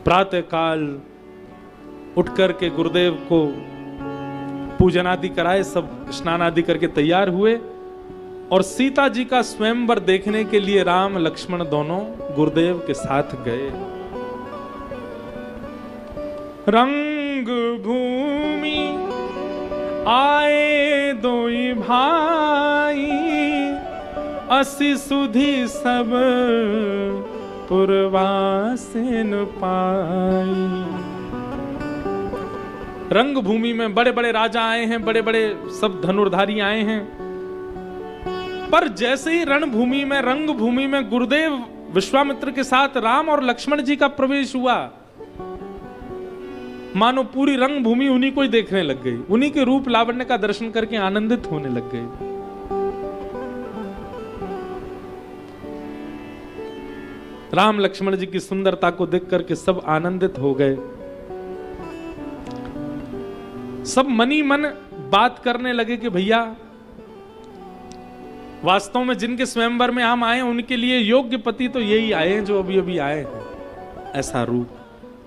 प्रातः काल उठ करके गुरुदेव को पूजन आदि कराए, सब स्नान आदि करके तैयार हुए और सीता जी का स्वयंवर देखने के लिए राम लक्ष्मण दोनों गुरुदेव के साथ गए। रंग भूमि आए दोई भाई, असि सुधि सब पुरवासिन पाई। रंग भूमि में बड़े बड़े राजा आए हैं, बड़े बड़े सब धनुर्धारी आए हैं, पर जैसे ही रणभूमि में, रंग भूमि में गुरुदेव विश्वामित्र के साथ राम और लक्ष्मण जी का प्रवेश हुआ, मानो पूरी रंग भूमि उन्हीं को ही देखने लग गई, उन्हीं के रूप लावण्य का दर्शन करके आनंदित होने लग गई। राम लक्ष्मण जी की सुंदरता को देख करके सब आनंदित हो गए। सब मनी मन बात करने लगे कि भैया वास्तव में जिनके स्वयंवर में हम आए उनके लिए योग्य पति तो यही आए हैं जो अभी अभी आए हैं। ऐसा रूप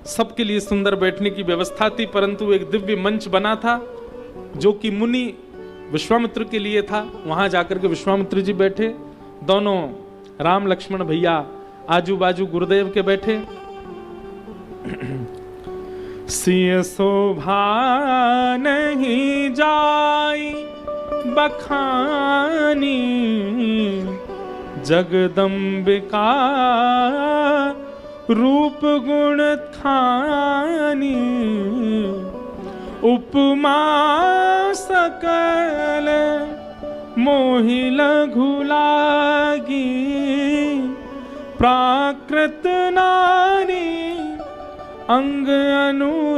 सबके लिए सुंदर बैठने की व्यवस्था थी, परंतु एक दिव्य मंच बना था जो कि मुनि विश्वामित्र के लिए था। वहां जाकर के विश्वामित्र जी बैठे, दोनों राम लक्ष्मण भैया आजू बाजू गुरुदेव के बैठे। सिय शोभा नहीं जाई बखानी, जगदम्बिका रूप गुण खानी, उपमा सकल मोहि लघु लागी, प्राकृत नारी अंग अनुरागी।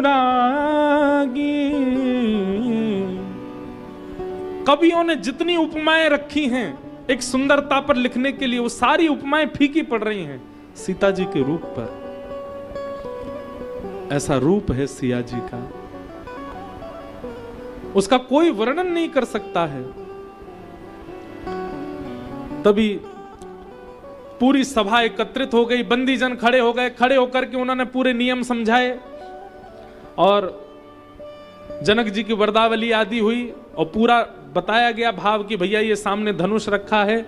कवियों ने जितनी उपमाएं रखी हैं एक सुंदरता पर लिखने के लिए, वो सारी उपमाएं फीकी पड़ रही हैं सीता जी के रूप पर। ऐसा रूप है सिया जी का, उसका कोई वर्णन नहीं कर सकता है। तभी पूरी सभा एकत्रित हो गई, बंदी जन खड़े हो गए, खड़े होकर के उन्होंने पूरे नियम समझाए और जनक जी की वरदावली आदि हुई और पूरा बताया गया भाव कि भैया ये सामने धनुष रखा है,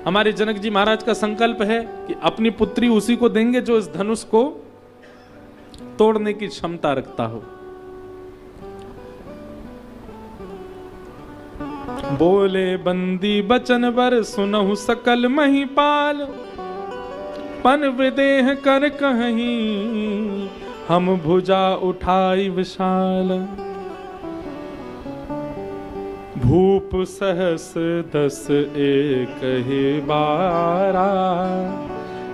हमारे जनक जी महाराज का संकल्प है कि अपनी पुत्री उसी को देंगे जो इस धनुष को तोड़ने की क्षमता रखता हो। बोले बंदी बचन बर सुनहु सकल महिपाल, पन विदेह कर कहीं हम भुजा उठाई विशाल। भूप सहस दस एक ही बारा,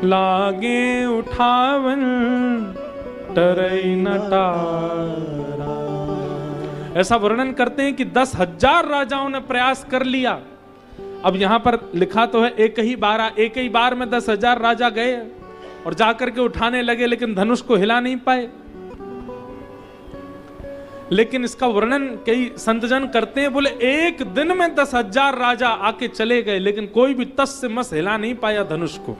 लागे उठावन टरई नटारा। ऐसा वर्णन करते हैं कि 10,000 राजाओं ने प्रयास कर लिया। अब यहां पर लिखा तो है एक ही बार में 10,000 राजा गए और जाकर के उठाने लगे, लेकिन धनुष को हिला नहीं पाए। लेकिन इसका वर्णन कई संतजन करते हैं, बोले एक दिन में 10,000 राजा आके चले गए, लेकिन कोई भी तस से मस हिला नहीं पाया धनुष को।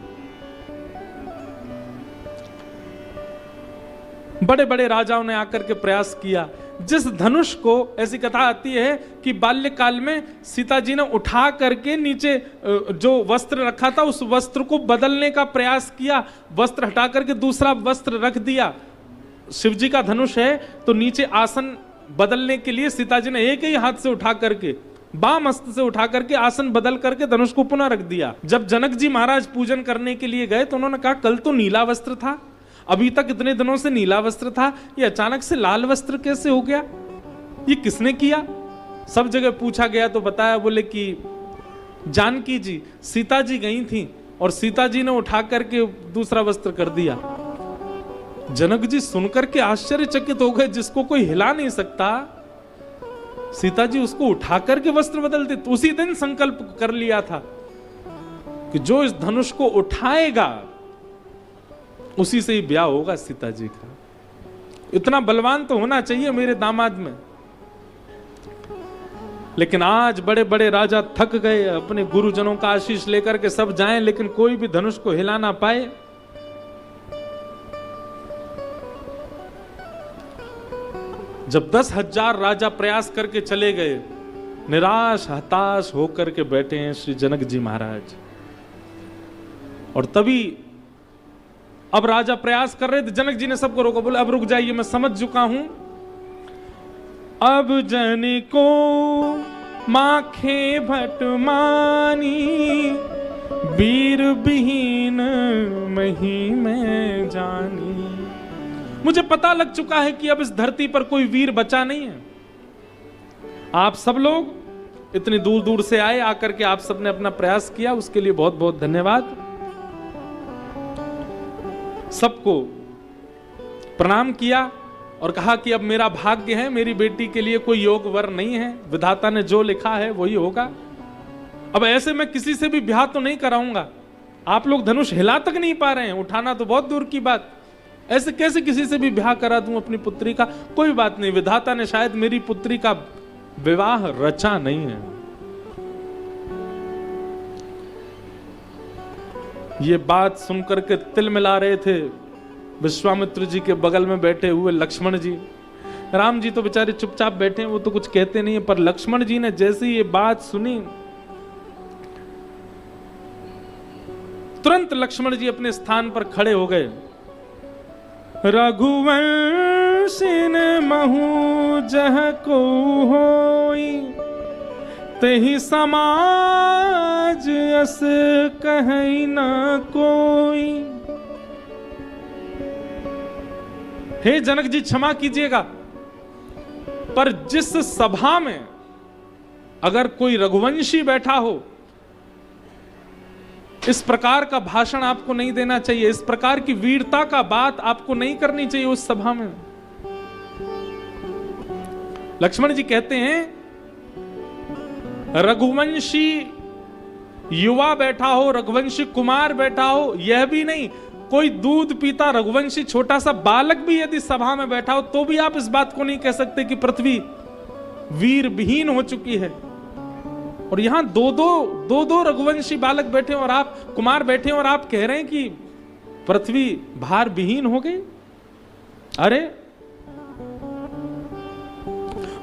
बड़े बड़े राजाओं ने आकर के प्रयास किया। जिस धनुष को, ऐसी कथा आती है कि बाल्यकाल में सीता जी ने उठा करके नीचे जो वस्त्र रखा था उस वस्त्र को बदलने का प्रयास किया, वस्त्र हटा करके दूसरा वस्त्र रख दिया। शिव जी का धनुष है तो नीचे आसन बदलने के लिए सीता जी ने एक ही हाथ से उठा करके, बाम हस्त से उठा करके आसन बदल करके धनुष को पुनः रख दिया। जब जनक जी महाराज पूजन करने के लिए गए तो उन्होंने कहा कल तो नीला वस्त्र था, अभी तक इतने दिनों से नीला वस्त्र था, ये अचानक से लाल वस्त्र कैसे हो गया, ये किसने किया? सब जगह पूछा गया तो बताया, बोले कि जानकी जी, सीता जी गई थी और सीता जी ने उठा करके दूसरा वस्त्र कर दिया। जनक जी सुनकर के आश्चर्यचकित हो गए, जिसको कोई हिला नहीं सकता सीता जी उसको उठा करके वस्त्र बदलते। तो उसी दिन संकल्प कर लिया था कि जो इस धनुष को उठाएगा उसी से ही ब्याह होगा सीता जी का। इतना बलवान तो होना चाहिए मेरे दामाद में। लेकिन आज बड़े बड़े राजा थक गए, अपने गुरुजनों का आशीष लेकर के सब जाएं, लेकिन कोई भी धनुष को हिला ना पाए। जब 10,000 राजा प्रयास करके चले गए, निराश हताश होकर के बैठे हैं श्री जनक जी महाराज। और तभी अब राजा प्रयास कर रहे थे, जनक जी ने सबको रोका, बोले अब रुक जाइए, मैं समझ चुका हूं। अब जन को माखे भट मानी, वीर विहीन मही में जानी। मुझे पता लग चुका है कि अब इस धरती पर कोई वीर बचा नहीं है। आप सब लोग इतनी दूर दूर से आए, आकर के आप सबने अपना प्रयास किया, उसके लिए बहुत बहुत धन्यवाद। सबको प्रणाम किया और कहा कि अब मेरा भाग्य है, मेरी बेटी के लिए कोई योग वर नहीं है, विधाता ने जो लिखा है वही होगा। अब ऐसे मैं किसी से भी ब्याह तो नहीं कराऊंगा। आप लोग धनुष हिला तक नहीं पा रहे हैं, उठाना तो बहुत दूर की बात। ऐसे कैसे किसी से भी ब्याह करा दूं अपनी पुत्री का? कोई बात नहीं, विधाता ने शायद मेरी पुत्री का विवाह रचा नहीं है। ये बात सुनकर के तिल मिला रहे थे विश्वामित्र जी के बगल में बैठे हुए लक्ष्मण जी। राम जी तो बेचारे चुपचाप बैठे हैं, वो तो कुछ कहते नहीं है, पर लक्ष्मण जी ने जैसे ये बात सुनी, तुरंत लक्ष्मण जी अपने स्थान पर खड़े हो गए। रघुवंशिन महु जह को होई, तेहि समाज अस कहीं न कोई। हे जनक जी क्षमा कीजिएगा, पर जिस सभा में अगर कोई रघुवंशी बैठा हो, इस प्रकार का भाषण आपको नहीं देना चाहिए, इस प्रकार की वीरता का बात आपको नहीं करनी चाहिए उस सभा में। लक्ष्मण जी कहते हैं रघुवंशी युवा बैठा हो, रघुवंशी कुमार बैठा हो, यह भी नहीं, कोई दूध पीता रघुवंशी छोटा सा बालक भी यदि सभा में बैठा हो तो भी आप इस बात को नहीं कह सकते कि पृथ्वी वीर विहीन हो चुकी है। और यहां दो रघुवंशी बालक बैठे और आप कुमार बैठे और आप कह रहे हैं कि पृथ्वी भार विहीन हो गई। अरे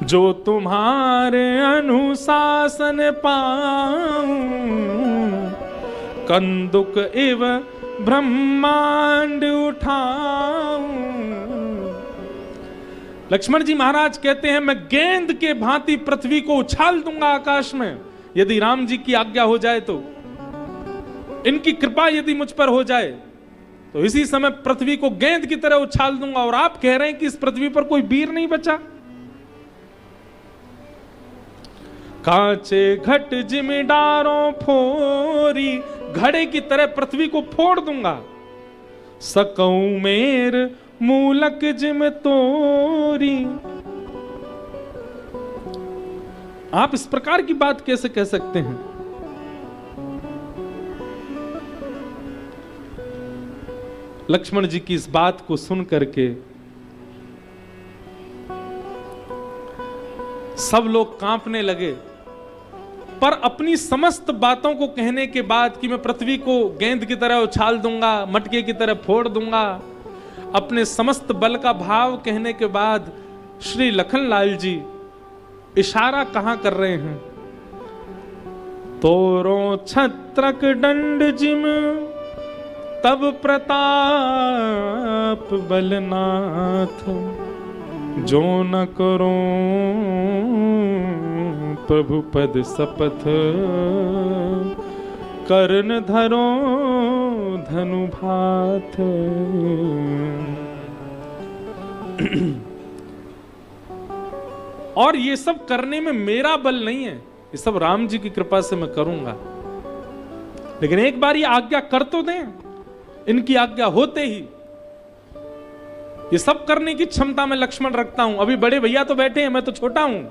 जो तुम्हारे अनुशासन पाऊं, कंदुक एव ब्रह्मांड उठाऊं। लक्ष्मण जी महाराज कहते हैं मैं गेंद के भांति पृथ्वी को उछाल दूंगा आकाश में, यदि राम जी की आज्ञा हो जाए तो, इनकी कृपा यदि मुझ पर हो जाए तो इसी समय पृथ्वी को गेंद की तरह उछाल दूंगा। और आप कह रहे हैं कि इस पृथ्वी पर कोई वीर नहीं बचा। कांचे घट जिमिदारों फोरी, घड़े की तरह पृथ्वी को फोड़ दूंगा। सकऊं मेर मूलक जिम तोरी। आप इस प्रकार की बात कैसे कह सकते हैं? लक्ष्मण जी की इस बात को सुन करके सब लोग कांपने लगे, पर अपनी समस्त बातों को कहने के बाद कि मैं पृथ्वी को गेंद की तरह उछाल दूंगा, मटके की तरह फोड़ दूंगा, अपने समस्त बल का भाव कहने के बाद श्री लखनलाल जी इशारा कहां कर रहे हैं? तोरो छत्रक दंड जिम तब प्रताप बलनाथ, जो न करो प्रभु पद शपथ, कर्ण धरो धनु भाथ। और ये सब करने में मेरा बल नहीं है, ये सब राम जी की कृपा से मैं करूंगा। लेकिन एक बार ये आज्ञा कर तो दें। इनकी आज्ञा होते ही ये सब करने की क्षमता में लक्ष्मण रखता हूं। अभी बड़े भैया तो बैठे हैं, मैं तो छोटा हूं।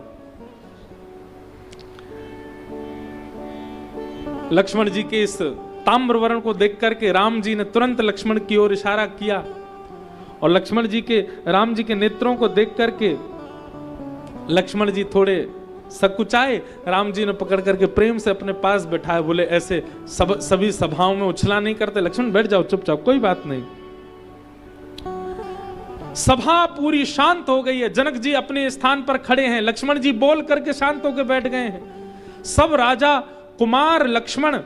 लक्ष्मण जी के इस ताम्रवर्ण को देख करके राम जी ने तुरंत लक्ष्मण की ओर इशारा किया, और लक्ष्मण जी के राम जी के नेत्रों को देख करके लक्ष्मण जी थोड़े सकुचाए। राम जी ने पकड़ करके प्रेम से अपने पास बैठाए, बोले ऐसे सभी सभाओं में उछला नहीं करते, लक्ष्मण बैठ जाओ चुपचाप, कोई बात नहीं। सभा पूरी शांत हो गई है। जनक जी अपने स्थान पर खड़े हैं, लक्ष्मण जी बोल करके शांत होकर बैठ गए हैं। सब राजा कुमार लक्ष्मण,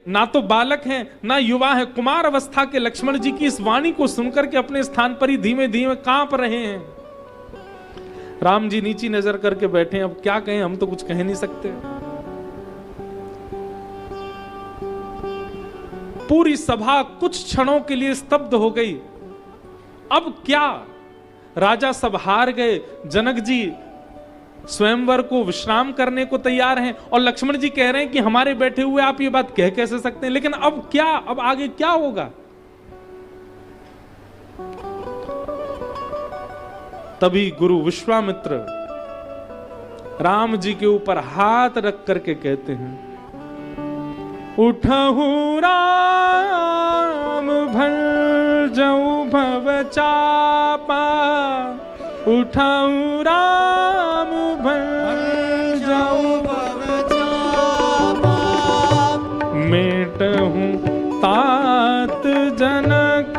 ना तो बालक हैं ना युवा है, कुमार अवस्था के लक्ष्मण जी की इस वाणी को सुनकर के अपने स्थान पर ही धीमे धीमे कांप रहे हैं। राम जी नीची नजर करके बैठे हैं, अब क्या कहें, हम तो कुछ कह नहीं सकते। पूरी सभा कुछ क्षणों के लिए स्तब्ध हो गई। अब क्या, राजा सब हार गए, जनक जी स्वयंवर को विश्राम करने को तैयार हैं और लक्ष्मण जी कह रहे हैं कि हमारे बैठे हुए आप ये बात कह कैसे सकते हैं। लेकिन अब क्या, अब आगे क्या होगा? तभी गुरु विश्वामित्र राम जी के ऊपर हाथ रख करके कहते हैं, उठहु राम भंजऊ भव चापा, उठहु राम भंजऊ भव चापा, मेटहु तात जनक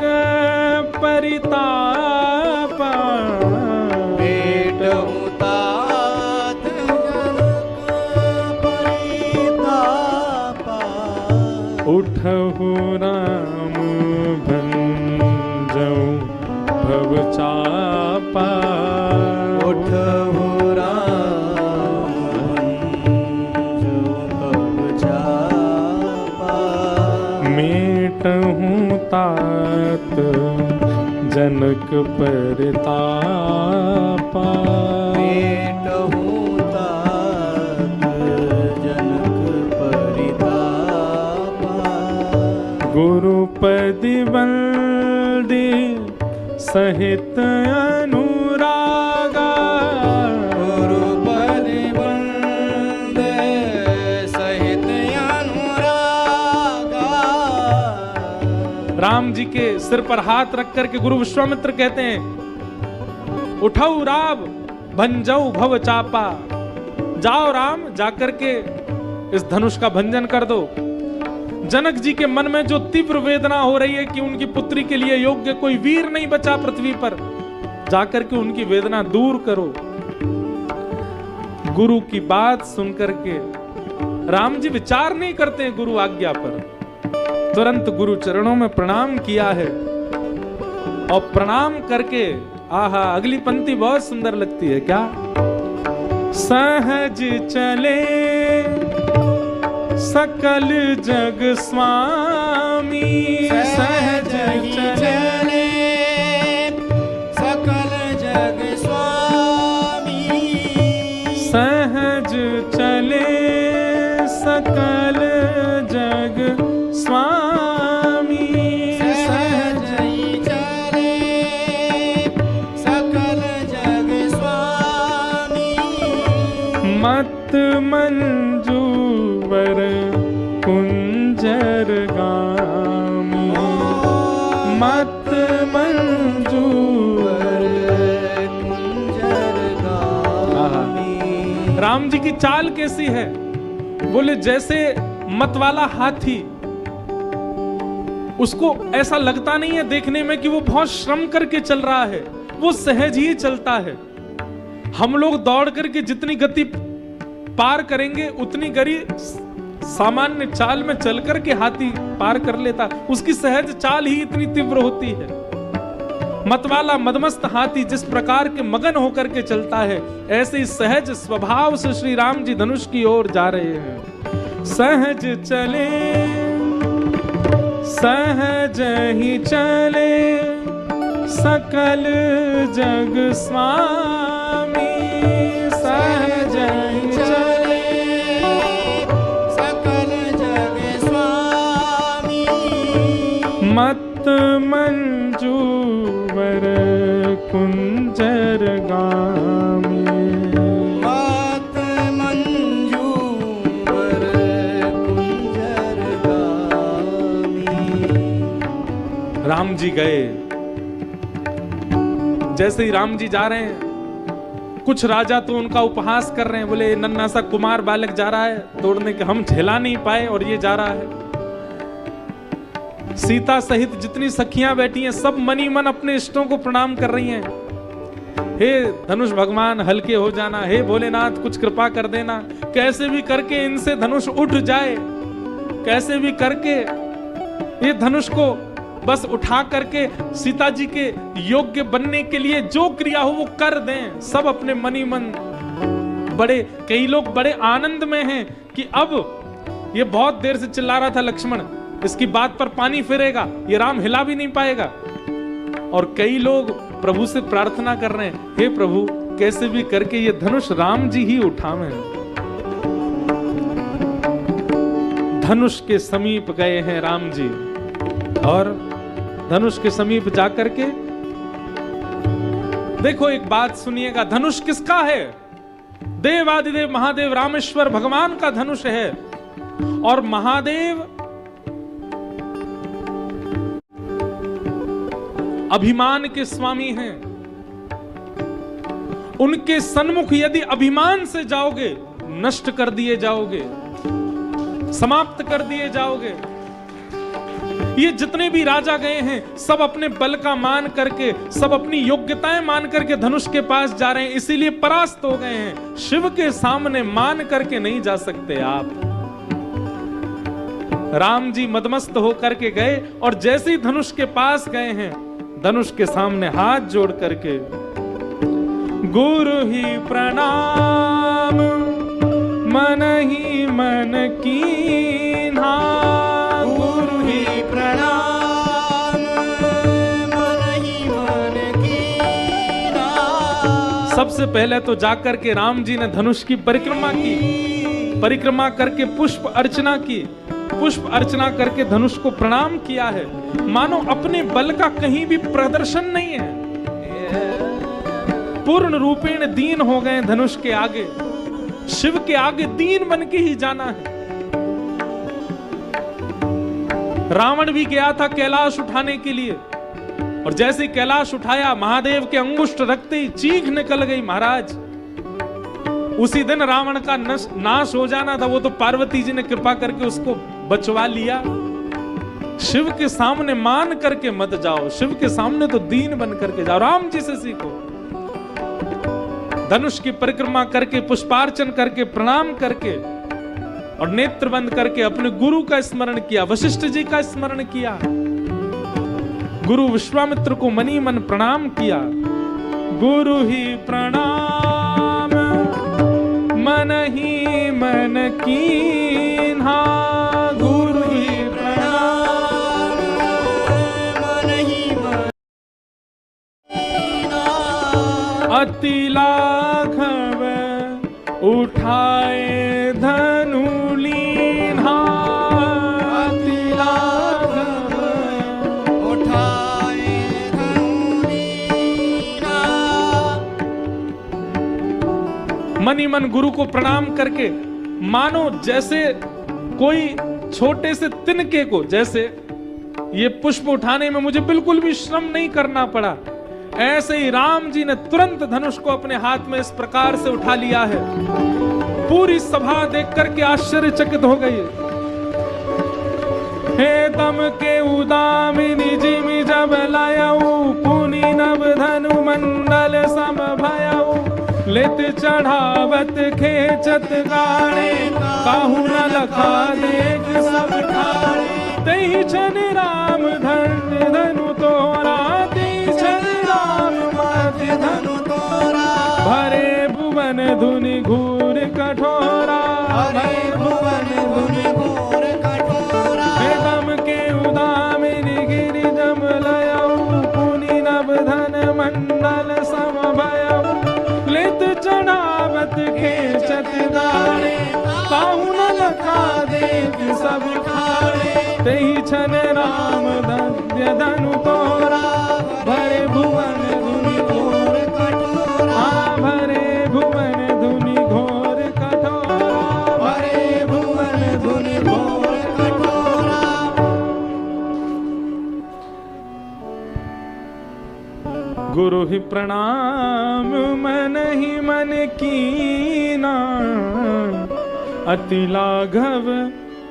परितापा, मेटहु तात जनक परितापा, उठहु राम भंजऊ भव चापा, उठहु राम भंजऊ भव चापा, मेटहु तात जनक परितापा, मेटहु तात जनक परितापा, गुरुपदि वंदे सहित अनुरागा, गुरुपदि वंदे सहित अनुरागा। राम जी के सिर पर हाथ रख करके गुरु विश्वामित्र कहते हैं, उठाओ राम भंजऊ भव चापा, जाओ राम जाकर के इस धनुष का भंजन कर दो। जनक जी के मन में जो तीव्र वेदना हो रही है कि उनकी पुत्री के लिए योग्य कोई वीर नहीं बचा पृथ्वी पर, जाकर के उनकी वेदना दूर करो। गुरु की बात सुनकर के राम जी विचार नहीं करते हैं गुरु आज्ञा पर, तुरंत गुरु चरणों में प्रणाम किया है और प्रणाम करके, आहा अगली पंक्ति बहुत सुंदर लगती है क्या, सहज चले सकल जग स्वामी, सहज चले सकल जग स्वामी, सहज चले सकल जग स्वामी, सहज चले सकल जग स्वामी, मत मंजूवर कुंजर गामी, मत मंजूवर कुंजर गामी। राम जी की चाल कैसी है, बोले जैसे मतवाला हाथी, उसको ऐसा लगता नहीं है देखने में कि वो बहुत श्रम करके चल रहा है, वो सहज ही चलता है। हम लोग दौड़ करके जितनी गति पार करेंगे उतनी गति सामान्य चाल में चल करके हाथी पार कर लेता, उसकी सहज चाल ही इतनी तीव्र होती है। मतवाला मदमस्त हाथी जिस प्रकार के मगन होकर के चलता है, ऐसे ही सहज स्वभाव से श्री राम जी धनुष की ओर जा रहे हैं। सहज चले सहज ही चले सकल जग स्वामी, सहज ही चले सकल जग स्वामी, मत मंजूवर कुंजर गामी, मत मंजूवर कुंजर गामी। राम जी गए। जैसे ही राम जी जा रहे हैं, कुछ राजा तो उनका उपहास कर रहे हैं, बोले नन्हा सा कुमार बालक जा रहा है दौड़ने के, हम झेला नहीं पाए और ये जा रहा है। सीता सहित जितनी सखियां बैठी हैं सब मनी मन अपने इष्टों को प्रणाम कर रही हैं। हे धनुष भगवान हल्के हो जाना, हे भोलेनाथ कुछ कृपा कर देना, कैसे भी करके इनसे धनुष उठ जाए, कैसे भी करके ये धनुष को बस उठा करके सीता जी के योग्य बनने के लिए जो क्रिया हो वो कर दें। सब अपने मनी मन बड़े, कई लोग बड़े आनंद में हैं कि अब ये बहुत देर से चिल्ला रहा था लक्ष्मण, इसकी बात पर पानी फिरेगा, ये राम हिला भी नहीं पाएगा। और कई लोग प्रभु से प्रार्थना कर रहे हैं, हे प्रभु कैसे भी करके ये धनुष राम जी ही उठावें। धनुष के समीप गए हैं राम जी और धनुष के समीप जाकर के देखो एक बात सुनिएगा, धनुष किसका है? देवादिदेव महादेव रामेश्वर भगवान का धनुष है। और महादेव अभिमान के स्वामी हैं। उनके सन्मुख यदि अभिमान से जाओगे नष्ट कर दिए जाओगे, समाप्त कर दिए जाओगे। ये जितने भी राजा गए हैं सब अपने बल का मान करके, सब अपनी योग्यताएं मान करके धनुष के पास जा रहे हैं, इसीलिए परास्त हो गए हैं। शिव के सामने मान करके नहीं जा सकते आप। राम जी मदमस्त होकर के गए और जैसे ही धनुष के पास गए हैं, धनुष के सामने हाथ जोड़ करके गुरु ही प्रणाम मन ही मन कीन्हा, गुरु ही प्रणाम मन ही मन कीन्हा। सबसे पहले तो जाकर के राम जी ने धनुष की परिक्रमा की, परिक्रमा करके पुष्प अर्चना की, पुष्प अर्चना करके धनुष को प्रणाम किया है। मानो अपने बल का कहीं भी प्रदर्शन नहीं है, पूर्ण रूपेण दीन हो गए धनुष के आगे, शिव के आगे दीन बन के ही जाना है। रावण भी गया था कैलाश उठाने के लिए और जैसे ही कैलाश उठाया महादेव के अंगुष्ठ रखते ही चीख निकल गई महाराज। उसी दिन रावण का नाश हो जाना था, वो तो पार्वती जी ने कृपा करके उसको बचवा लिया। शिव के सामने मान करके मत जाओ, शिव के सामने तो दीन बन करके जाओ। राम जी से सीखो। धनुष की परिक्रमा करके, पुष्पार्चन करके, प्रणाम करके और नेत्र बंद करके अपने गुरु का स्मरण किया, वशिष्ठ जी का स्मरण किया, गुरु विश्वामित्र को मनी मन प्रणाम किया। गुरु ही प्रणाम मन ही मन कीन्हा, गुरु ही प्रणाम मन ही मन कीन्हा। अति लाघव उठाए धनु लीन्हा, अति लाघव उठाए धनु लीन्हा। मनी मन गुरु को प्रणाम करके मानो जैसे कोई छोटे से तिनके को, जैसे ये पुष्प उठाने में मुझे बिल्कुल भी श्रम नहीं करना पड़ा, ऐसे ही राम जी ने तुरंत धनुष को अपने हाथ में इस प्रकार से उठा लिया है। पूरी सभा देख करके आश्चर्यचकित हो गई। हे दम के उदामिनी जिमि जब लायऊ, पुनि नव धनु मंडल सम भयऊ, लेत चढ़ावत खेचत गाड़े, काहू न लखा देख सब ठाड़े। तेहि छन राम धन्य धनु तोरा, तेहि छन राम मध्य धनु तोरा। भरे भुवन धुनि घूर कठोरा, भरे भुवन धुनि घूर कठोरा। दम के उदामिनी गिरि जम लयऊ, पुनि नव धन मंडल सम भयऊ, लेत चढ़ावत खेचत गाड़े, काहू न लखा देख सब ठाड़े। तेहि छन राम धन्य धनु तोरा, भरे भुवन धुनि घोर कठोरा। भरे भुवन धुनि घोर कठोरा, भरे भुवन धुनि घोर कठोरा। गुरु ही प्रणाम मन ही मन कीना, अति लाघव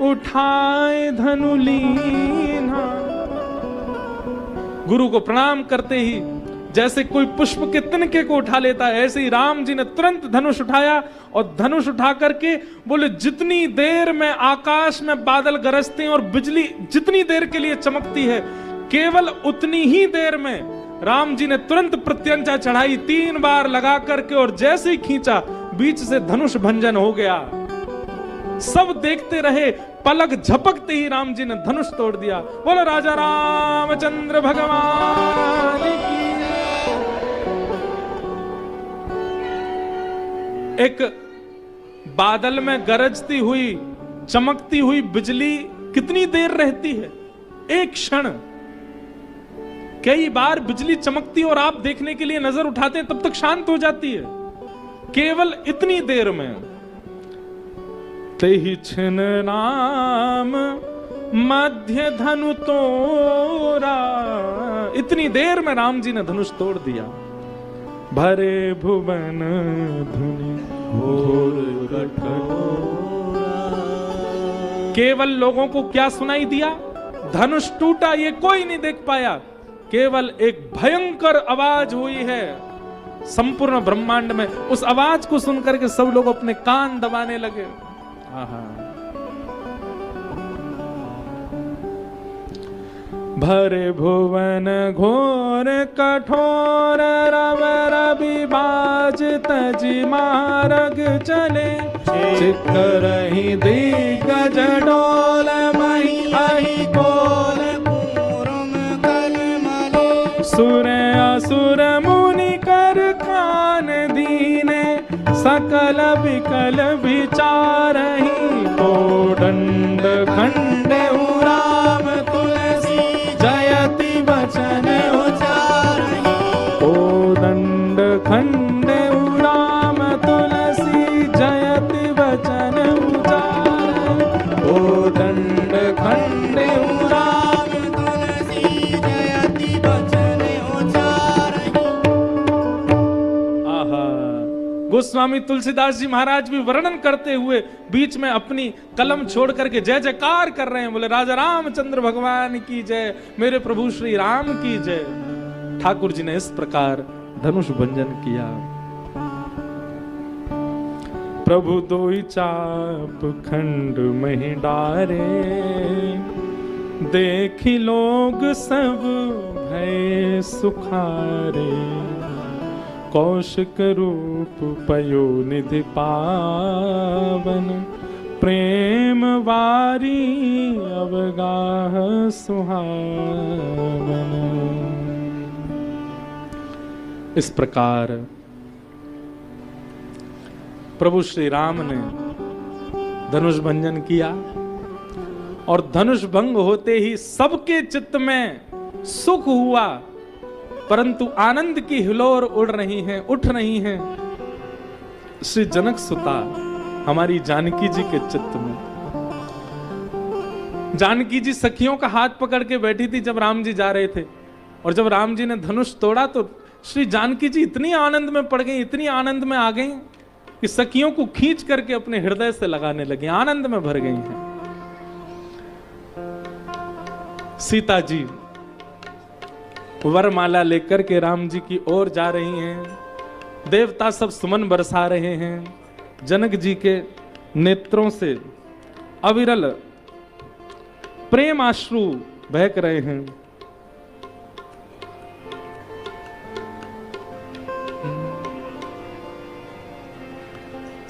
उठाए धनु लीन्हा। गुरु को प्रणाम करते ही जैसे कोई पुष्प के तिनके को उठा लेता है, ऐसे ही राम जी ने तुरंत धनुष उठाया और धनुष उठा करके बोले, जितनी देर में आकाश में बादल गरजते हैं और बिजली जितनी देर के लिए चमकती है, केवल उतनी ही देर में राम जी ने तुरंत प्रत्यंचा चढ़ाई 3 बार लगा करके, और जैसे ही खींचा बीच से धनुष भंजन हो गया। सब देखते रहे, पलक झपकते ही राम जी ने धनुष तोड़ दिया। बोलो राजा रामचंद्र भगवान की। एक बादल में गरजती हुई चमकती हुई बिजली कितनी देर रहती है? एक क्षण। कई बार बिजली चमकती और आप देखने के लिए नजर उठाते हैं, तब तक शांत हो जाती है। केवल इतनी देर में तेहि छिन राम मध्य धनु तोरा, इतनी देर में राम जी ने धनुष तोड़ दिया। भरे भुवन धुनि घोर कठोरा। केवल लोगों को क्या सुनाई दिया? धनुष टूटा, ये कोई नहीं देख पाया। केवल एक भयंकर आवाज हुई है संपूर्ण ब्रह्मांड में। उस आवाज को सुनकर के सब लोग अपने कान दबाने लगे। भरे भुवन घोर कठोर, रव रवि बाज तजी मार्ग चले। चित्तरहि दिग्गज डोल, मही अहि कोल पूर्म कलमले। सुर असुर मुनि कर कान दीने, सकल विकल विचारहि। तो दंड खंड राम तुलसी, जयति वचन उचारहि। ओ दंड खंड राम तुलसी, जयति वचन उचारहि। ओ दंड खंड राम तुलसी, जयति वचन उचारहि। आहा, गोस्वामी तुलसीदास जी महाराज भी वर्णन करते हुए बीच में अपनी कलम छोड़ करके जय जयकार कर रहे हैं। बोले राजा रामचंद्र भगवान की जय, मेरे प्रभु श्री राम की जय। ठाकुर जी ने इस प्रकार धनुष भंजन किया। प्रभु दोई चाप खंड मही डारे, देखी लोग सब भय सुखारे। कौशिक रूप पयो निधि पावन, प्रेम वारी अवगाह सुहावन। इस प्रकार प्रभु श्री राम ने धनुष भंजन किया और धनुष भंग होते ही सबके चित्त में सुख हुआ, परंतु आनंद की हिलोर उड़ रही हैं, उठ रही हैं श्री जनक सुता हमारी जानकी जी के चित्त में। जानकी जी सखियों का हाथ पकड़ के बैठी थी जब राम जी जा रहे थे, और जब राम जी ने धनुष तोड़ा तो श्री जानकी जी इतनी आनंद में पड़ गई, इतनी आनंद में आ गई कि सखियों को खींच करके अपने हृदय से लगाने लगी, आनंद में भर गई हैं। सीता जी वरमाला लेकर के राम जी की ओर जा रही हैं। देवता सब सुमन बरसा रहे हैं। जनक जी के नेत्रों से अविरल प्रेम अश्रु बहक रहे हैं।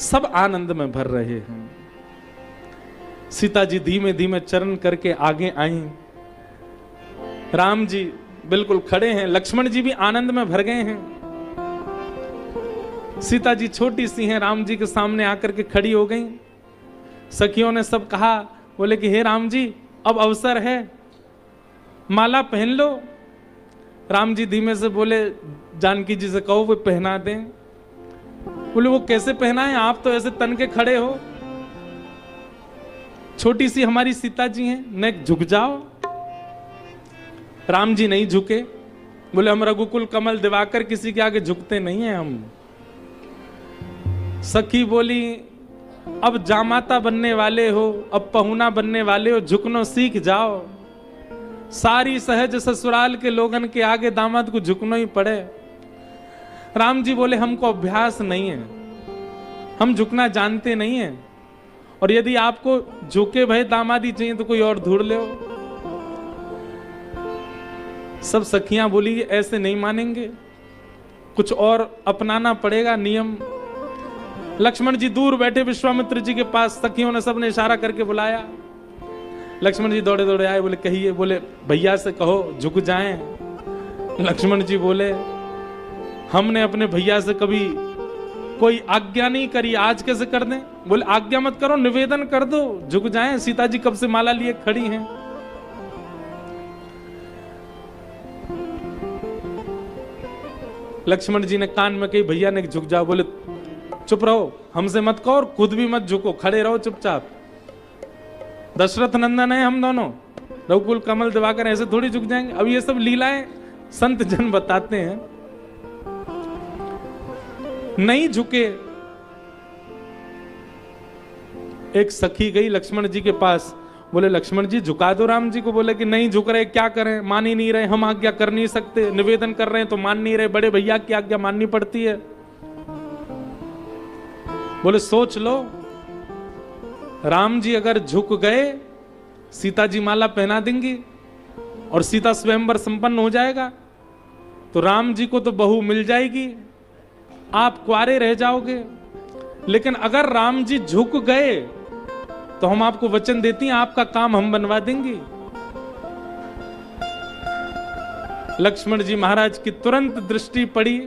सब आनंद में भर रहे हैं। सीता जी धीमे धीमे चरण करके आगे आई। राम जी बिल्कुल खड़े हैं, लक्ष्मण जी भी आनंद में भर गए हैं। सीता जी छोटी सी हैं, राम जी के सामने आकर के खड़ी हो गई। सखियों ने सब कहा, बोले कि हे राम जी अब अवसर है, माला पहन लो। राम जी धीमे से बोले, जानकी जी से कहो वो पहना दें। बोले वो कैसे पहनाएं, आप तो ऐसे तन के खड़े हो, छोटी सी हमारी सीता जी हैं, नेक झुक जाओ। राम जी नहीं झुके, बोले हम रघुकुल कमल दिवाकर किसी के आगे झुकते नहीं हैं हम। सखी बोली, अब जामाता बनने वाले हो, अब पहुना बनने वाले हो, झुकनो सीख जाओ। सारी सहज ससुराल के लोगन के आगे दामाद को झुकना ही पड़े। राम जी बोले हमको अभ्यास नहीं है, हम झुकना जानते नहीं है, और यदि आपको झुके भय दामादी चाहिए तो कोई और ढूंढ लो। सब सखियां बोली ऐसे नहीं मानेंगे, कुछ और अपनाना पड़ेगा नियम। लक्ष्मण जी दूर बैठे विश्वामित्र जी के पास, सखियों ने सबने इशारा करके बुलाया। लक्ष्मण जी दौड़े दौड़े आए, बोले कहिए। बोले भैया से कहो झुक जाएं। लक्ष्मण जी बोले हमने अपने भैया से कभी कोई आज्ञा नहीं करी, आज कैसे कर दें? बोले आज्ञा मत करो, निवेदन कर दो, झुक जाएं। सीता जी कब से माला लिए खड़ी हैं। लक्ष्मण जी ने कान में कही भैया ने झुक जाओ। बोले चुप रहो, हमसे मत कहो और खुद भी मत झुको, खड़े रहो चुपचाप। दशरथ नंदन है हम दोनों, रघुकुल कमल दिवाकर, ऐसे थोड़ी झुक जाएंगे। अब ये सब लीलाएं संत जन बताते हैं, नहीं झुके। एक सखी गई लक्ष्मण जी के पास, बोले लक्ष्मण जी झुका दो राम जी को। बोले कि नहीं झुक रहे, क्या करें, मान ही नहीं रहे, हम आज्ञा कर नहीं सकते, निवेदन कर रहे हैं तो मान नहीं रहे, बड़े भैया की आज्ञा माननी पड़ती है। बोले सोच लो, राम जी अगर झुक गए सीता जी माला पहना देंगी और सीता स्वयंवर संपन्न हो जाएगा, तो राम जी को तो बहू मिल जाएगी, आप कुआरे रह जाओगे। लेकिन अगर राम जी झुक गए तो हम आपको वचन देती हैं आपका काम हम बनवा देंगे। लक्ष्मण जी महाराज की तुरंत दृष्टि पड़ी,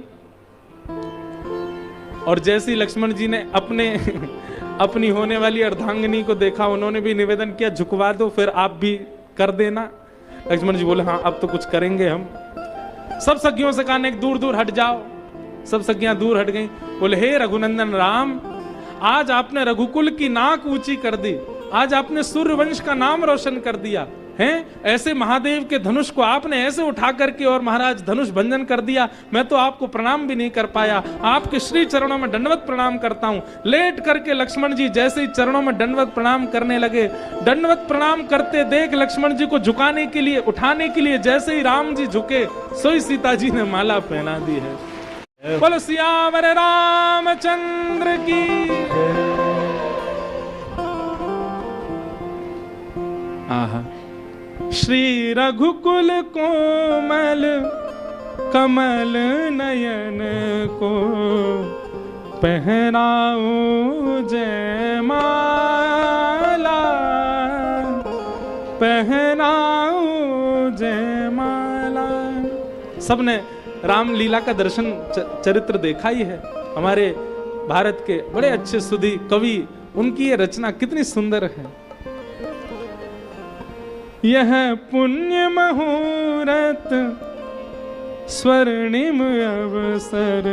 और जैसे ही लक्ष्मण जी ने अपनी होने वाली अर्धांगिनी को देखा, उन्होंने भी निवेदन किया झुकवा दो, फिर आप भी कर देना। लक्ष्मण जी बोले हाँ अब तो कुछ करेंगे हम। सब सखियों से कहा दूर दूर हट जाओ। सब सखियां दूर हट गईं। बोले हे रघुनंदन राम, आज आपने रघुकुल की नाक ऊंची कर दी, आज आपने सूर्यवंश का नाम रोशन कर दिया हैं। ऐसे महादेव के धनुष को आपने ऐसे उठा करके और महाराज धनुष भंजन कर दिया, मैं तो आपको प्रणाम भी नहीं कर पाया। आपके श्री चरणों में दंडवत प्रणाम करता हूं। लेट करके लक्ष्मण जी जैसे ही चरणों में दंडवत प्रणाम करने लगे, दंडवत प्रणाम करते देख लक्ष्मण जी को झुकाने के लिए, उठाने के लिए जैसे ही राम जी झुके, सोई सीता जी ने माला पहना दी है। बोलो सियावर रामचंद्र की। आहा, श्री रघुकुल कोमल कमल नयन को पहनाओ जयमाला, पहनाओ जयमाला। सबने रामलीला का दर्शन चरित्र देखा ही है। हमारे भारत के बड़े अच्छे सुधी कवि, उनकी ये रचना कितनी सुंदर है। यह पुण्य मुहूर्त स्वर्णिम अवसर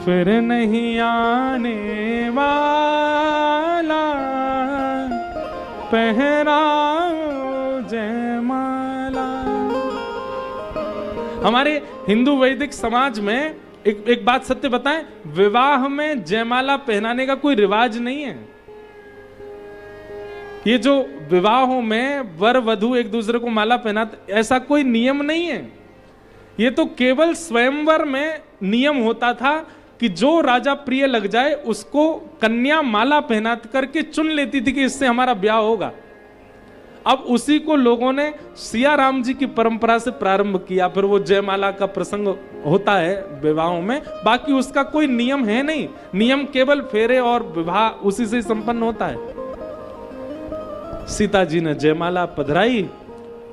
फिर नहीं आने वाला, पहनाओ जयमाला। हमारे हिंदू वैदिक समाज में एक बात सत्य बताएं, विवाह में जयमाला पहनाने का कोई रिवाज नहीं है। ये जो विवाहों में वर वधू एक दूसरे को माला पहनाते, ऐसा कोई नियम नहीं है। ये तो केवल स्वयंवर में नियम होता था कि जो राजा प्रिय लग जाए उसको कन्या माला पहना करके चुन लेती थी कि इससे हमारा ब्याह होगा। अब उसी को लोगों ने सिया राम जी की परंपरा से प्रारंभ किया, फिर वो जयमाला का प्रसंग होता है विवाहों में, बाकी उसका कोई नियम है नहीं। नियम केवल फेरे और विवाह उसी से संपन्न होता है। सीता जी ने जयमाला पधराई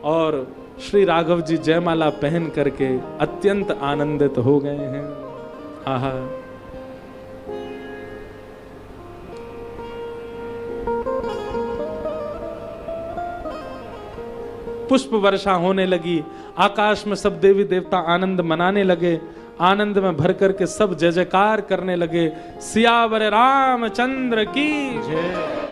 और श्री राघव जी जयमाला पहन करके अत्यंत आनंदित हो गए हैं। आहा, पुष्प वर्षा होने लगी, आकाश में सब देवी देवता आनंद मनाने लगे। आनंद में भर करके सब जय जयकार करने लगे। सियावर रामचंद्र की जय।